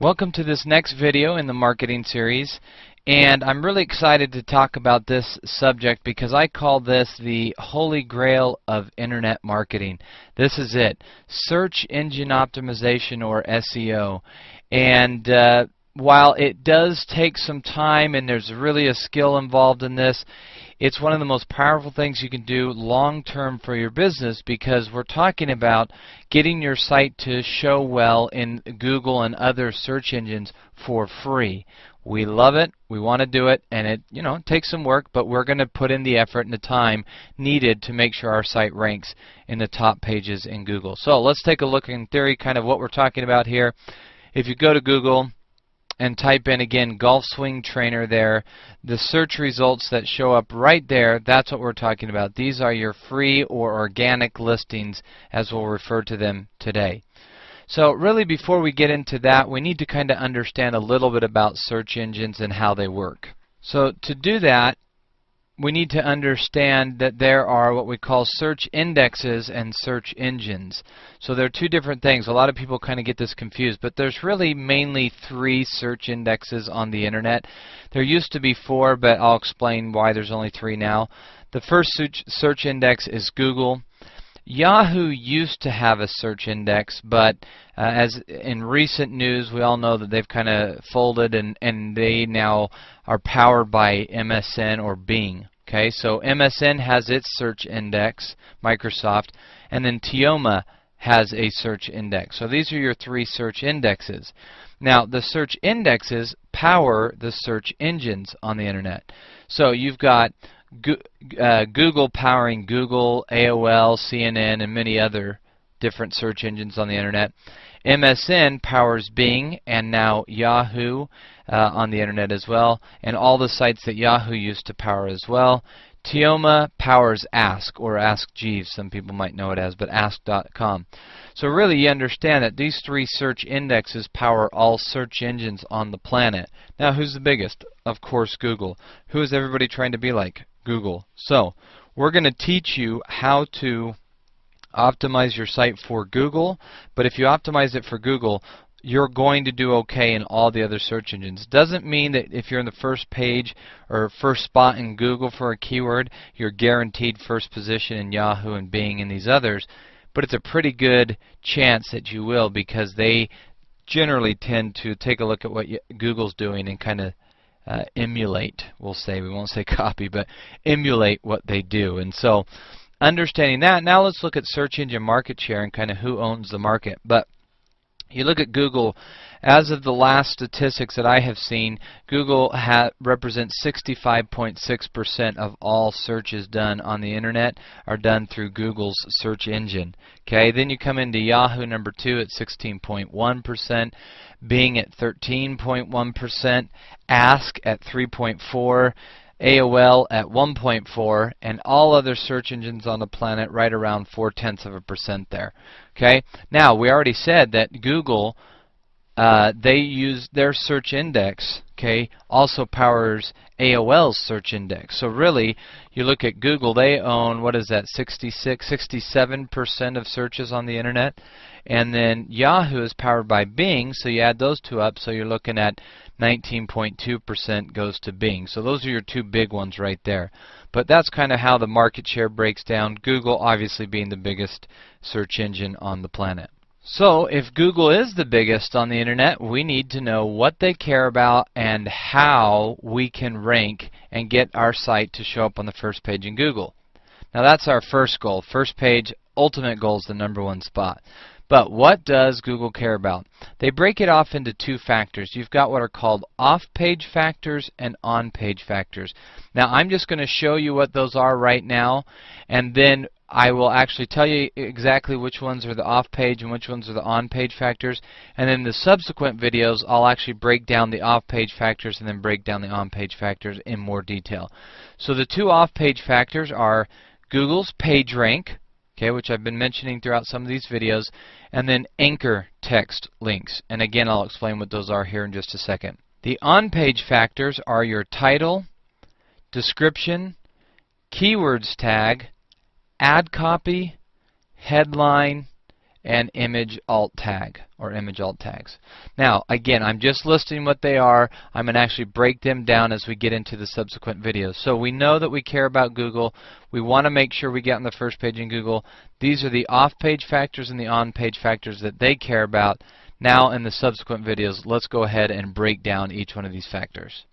Welcome to this next video in the marketing series, and I'm really excited to talk about this subject because I call this the holy grail of internet marketing. This is it, search engine optimization, or SEO. And while it does take some time and there's really a skill involved in this, it's one of the most powerful things you can do long-term for your business, because we're talking about getting your site to show well in Google and other search engines for free. We love it, we want to do it, and it takes some work, but we're going to put in the effort and the time needed to make sure our site ranks in the top pages in Google. So let's take a look in theory kind of what we're talking about here. If you go to Google and type in again golf swing trainer there, the search results that show up right there, that's what we're talking about. These are your free or organic listings, as we'll refer to them today. So really, before we get into that, we need to kind of understand a little bit about search engines and how they work. So to do that, we need to understand that there are what we call search indexes and search engines. So they're two different things. A lot of people kind of get this confused, but there's really mainly three search indexes on the internet. There used to be four, but I'll explain why there's only three now. The first search index is Google. Yahoo used to have a search index, but as in recent news, we all know that they've kind of folded, and they now are powered by MSN or Bing. Okay, so MSN has its search index, Microsoft, and then Tioma has a search index. So these are your three search indexes. Now, the search indexes power the search engines on the internet. So you've got Google powering Google, AOL, CNN, and many other different search engines on the internet. MSN powers Bing and now Yahoo on the internet as well, and all the sites that Yahoo used to power as well. Tioma powers Ask, or Ask Jeeves, some people might know it as, but Ask.com. So really, you understand that these three search indexes power all search engines on the planet. Now, who's the biggest? Of course, Google. Who is everybody trying to be like? Google. So we're going to teach you how to optimize your site for Google, but if you optimize it for Google, you're going to do okay in all the other search engines. Doesn't mean that if you're in the first page or first spot in Google for a keyword, you're guaranteed first position in Yahoo and Bing and these others, but it's a pretty good chance that you will, because they generally tend to take a look at what Google's doing and kind of emulate, we'll say. We won't say copy, but emulate what they do. And so, understanding that, now let's look at search engine market share and kind of who owns the market. But you look at Google, as of the last statistics that I have seen, Google represents 65.6% of all searches done on the internet are done through Google's search engine. Okay, then you come into Yahoo, number 2 at 16.1%, Bing at 13.1%, Ask at 3.4%, AOL at 1.4%, and all other search engines on the planet right around 0.4% there. Okay, now we already said that Google, they use their search index, okay, also powers AOL's search index. So really, you look at Google, they own, what is that, 67% of searches on the internet, and then Yahoo is powered by Bing, so you add those two up, so you're looking at 19.2% goes to Bing. So those are your two big ones right there. But that's kind of how the market share breaks down, Google obviously being the biggest search engine on the planet. So if Google is the biggest on the internet, we need to know what they care about and how we can rank and get our site to show up on the first page in Google. Now that's our first goal. First page, ultimate goal is the #1 spot. But what does Google care about? They break it off into two factors. You've got what are called off-page factors and on-page factors. Now I'm just going to show you what those are right now, and then I will actually tell you exactly which ones are the off-page and which ones are the on-page factors, and then the subsequent videos I'll actually break down the off-page factors and then break down the on-page factors in more detail. So the two off-page factors are Google's PageRank, okay, which I've been mentioning throughout some of these videos, and then anchor text links. And again, I'll explain what those are here in just a second. The on-page factors are your title, description, keywords tag, ad copy, headline, and image alt tag or image alt tags. Now again, I'm just listing what they are. I'm going to actually break them down as we get into the subsequent videos. So we know that we care about Google. We want to make sure we get on the first page in Google. These are the off-page factors and the on-page factors that they care about. Now in the subsequent videos, let's go ahead and break down each one of these factors.